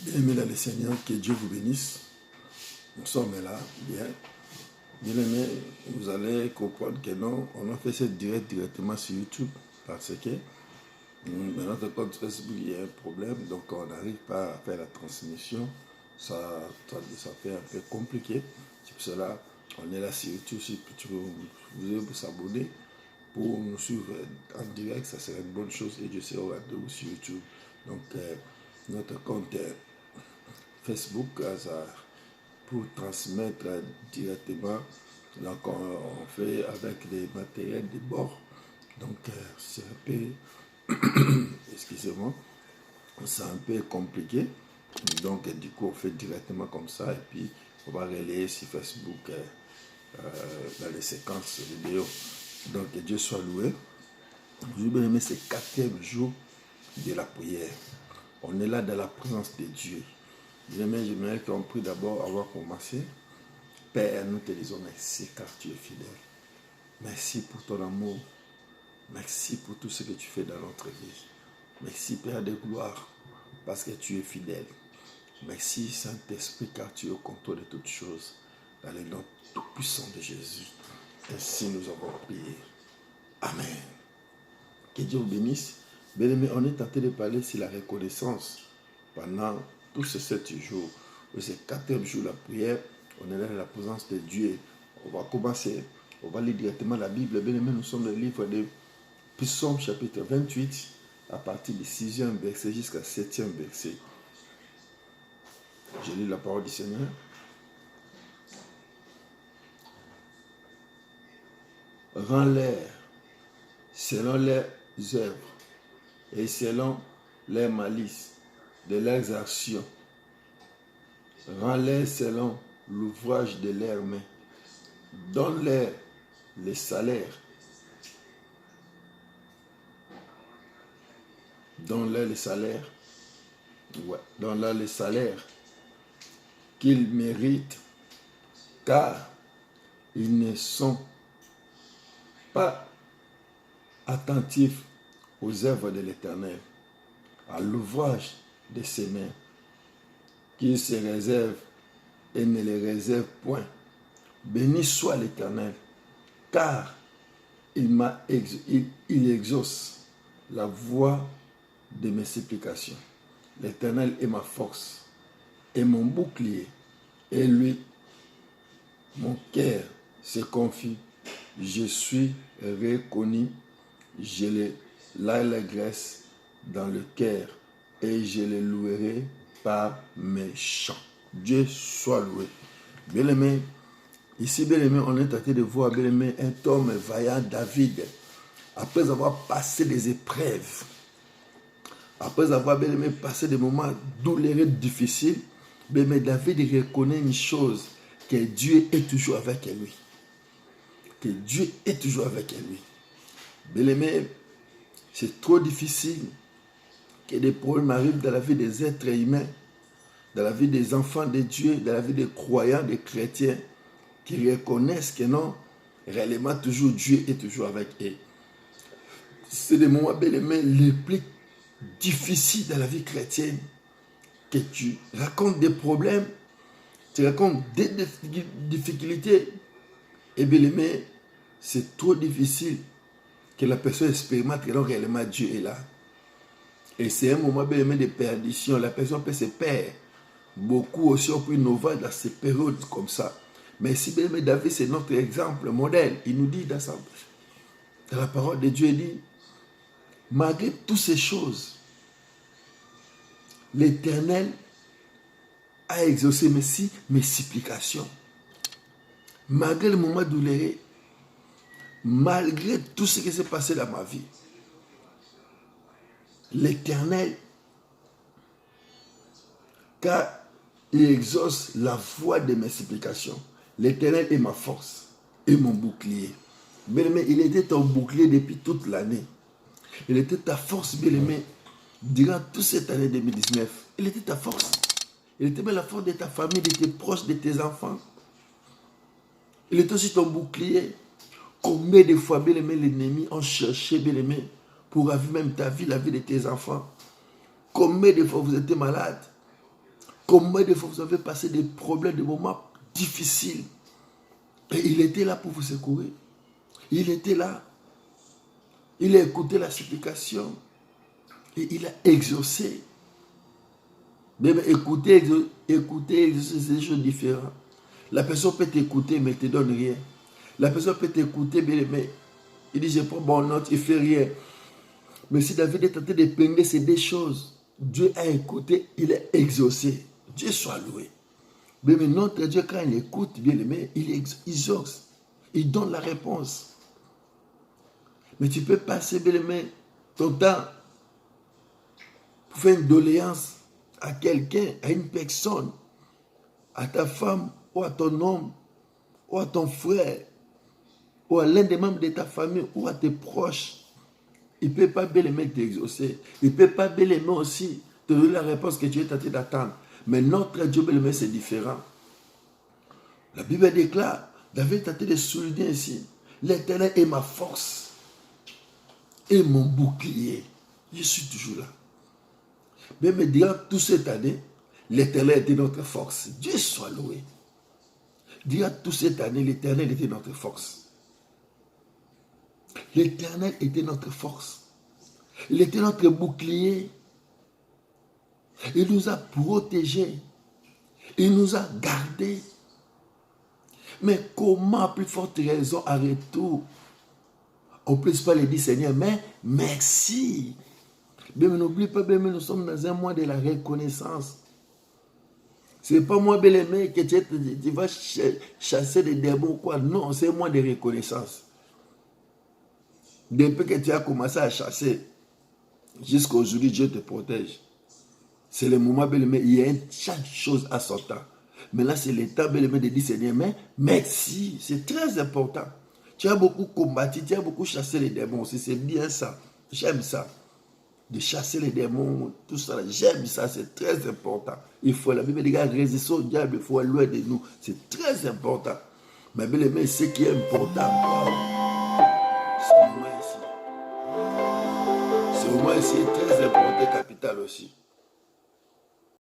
Bien-aimés dans le Seigneur, que Dieu vous bénisse. Nous sommes là, bien. Bien-aimés, vous allez comprendre que non, on a fait ce direct directement sur YouTube parce que dans notre compte Facebook, il y a un problème, donc on n'arrive pas à faire la transmission. Ça fait un peu compliqué. C'est pour cela on est là sur YouTube. Si vous voulez vous abonner pour nous suivre en direct, ça serait une bonne chose et Dieu sera au rendez-vous sur YouTube. Donc, notre compte Facebook pour transmettre directement. Donc on fait avec des matériels de bord. Donc c'est un peu, excusez-moi, c'est un peu compliqué. Donc du coup on fait directement comme ça et puis on va relayer sur Facebook dans les séquences vidéo. Donc Dieu soit loué. Vous bien aimé, c'est le 4e jour de la prière. On est là dans la présence de Dieu. J'aimerais qu'on prie d'abord avant de commencer. Père, nous te disons merci car tu es fidèle. Merci pour ton amour. Merci pour tout ce que tu fais dans notre vie. Merci Père de gloire parce que tu es fidèle. Merci Saint-Esprit car tu es au contrôle de toutes choses. Dans le nom tout puissant de Jésus. Ainsi nous avons prié. Amen. Que Dieu vous bénisse. Bien-aimés, on est tenté de parler sur la reconnaissance pendant tous ces 7 jours. C'est le 4e jour de la prière. On est là dans la présence de Dieu. On va commencer. On va lire directement la Bible. Bien-aimés, nous sommes dans le livre de Psaume chapitre 28 à partir du 6e verset jusqu'à 7e verset. Je lis la parole du Seigneur. Rends-les selon leurs œuvres et selon leurs malices de leurs actions. Rends-les selon l'ouvrage de leurs mains. Donne-leur le salaire. Donne-leur le salaire. Donne-leur le salaire qu'ils méritent, car ils ne sont pas attentifs aux œuvres de l'Éternel, à l'ouvrage de ses mains, qu'il se réserve et ne les réserve point. Béni soit l'Éternel, car il exauce la voix de mes supplications. L'Éternel est ma force et mon bouclier, et lui, mon cœur se confie. Je suis reconnu, j'ai l'allégresse dans le cœur, et je le louerai par mes chants. Dieu soit loué. Bien-aimé, ici, bien-aimé, on est tenté de voir, bien-aimé, un homme vaillant, David, après avoir passé des épreuves, après avoir, bien-aimé, passé des moments douloureux, difficiles, bien-aimé, David reconnaît une chose, que Dieu est toujours avec lui. Que Dieu est toujours avec lui. Bien-aimé, c'est trop difficile que des problèmes arrivent dans la vie des êtres humains, dans la vie des enfants de Dieu, dans la vie des croyants, des chrétiens, qui reconnaissent que non, réellement toujours Dieu est toujours avec eux. C'est des moments, bien-aimé, les plus difficiles dans la vie chrétienne, que tu racontes des problèmes, tu racontes des difficultés, et bien-aimé, c'est trop difficile que la personne expérimente que réellement Dieu est là. Et c'est un moment bien aimé de perdition. La personne peut se perdre. Beaucoup aussi ont pu innover dans ces périodes comme ça. Mais si bien aimé David, c'est notre exemple, modèle. Il nous dit dans la parole de Dieu, il dit, malgré toutes ces choses, l'Éternel a exaucé mes supplications. Malgré le moment douloureux, malgré tout ce qui s'est passé dans ma vie, l'Éternel, car il exauce la voix de mes supplications. L'Éternel est ma force et mon bouclier. Bien-aimé, il était ton bouclier depuis toute l'année. Il était ta force, bien-aimé, durant toute cette année 2019. Il était ta force. Il était même la force de ta famille, de tes proches, de tes enfants. Il était aussi ton bouclier. Combien de fois, bien-aimé, l'ennemi ont cherché, bien-aimé, pour ravir même ta vie, la vie de tes enfants. Combien de fois vous étiez malade? Combien de fois vous avez passé des problèmes, des moments difficiles. Et il était là pour vous secourir. Il était là. Il a écouté la supplication. Et il a exaucé. Même écouter, exaucer, c'est des choses différentes. La personne peut t'écouter, mais ne te donne rien. La personne peut t'écouter, mais il dit, je prends bon note, il ne fait rien. Mais si David est tenté de plaindre ces deux choses, Dieu a écouté, il a exaucé. Dieu soit loué. Mais notre Dieu, quand il écoute, bien aimé, il exauce. Il donne la réponse. Mais tu peux passer, bien aimé, ton temps pour faire une doléance à quelqu'un, à une personne, à ta femme, ou à ton homme, ou à ton frère, ou à l'un des membres de ta famille, ou à tes proches. Il ne peut pas bien aimer t'exaucer. Il ne peut pas bien aimer aussi te donner la réponse que tu es tenté d'attendre. Mais notre Dieu bien aimé, c'est différent. La Bible déclare, David est tenté de souligner ici, l'Éternel est ma force et mon bouclier. Je suis toujours là. Mais durant toute cette année, l'Éternel était notre force. Dieu soit loué. Durant toute cette année, l'Éternel était notre force. L'Éternel était notre force. Il était notre bouclier. Il nous a protégés. Il nous a gardés. Mais comment, à plus forte raison, à retour, on ne peut pas le dire, Seigneur, mais merci. Mais n'oublie pas, nous sommes dans un mois de la reconnaissance. Ce n'est pas moi, bien-aimé, que tu vas chasser des démons ou quoi. Non, c'est un mois de reconnaissance. Depuis que tu as commencé à chasser, jusqu'à aujourd'hui, Dieu te protège. C'est le moment, bien-aimé, il y a chaque chose à son temps. Mais là, c'est le temps, bien-aimé, de dire, Seigneur, mais merci, c'est très important. Tu as beaucoup combattu, tu as beaucoup chassé les démons aussi, c'est bien ça. J'aime ça. De chasser les démons, tout ça, j'aime ça, c'est très important. Il faut, la Bible dit, résister au diable, il faut aller loin de nous. C'est très important. Mais bien-aimé, ce qui est important, ce moment ici est très important, capital aussi.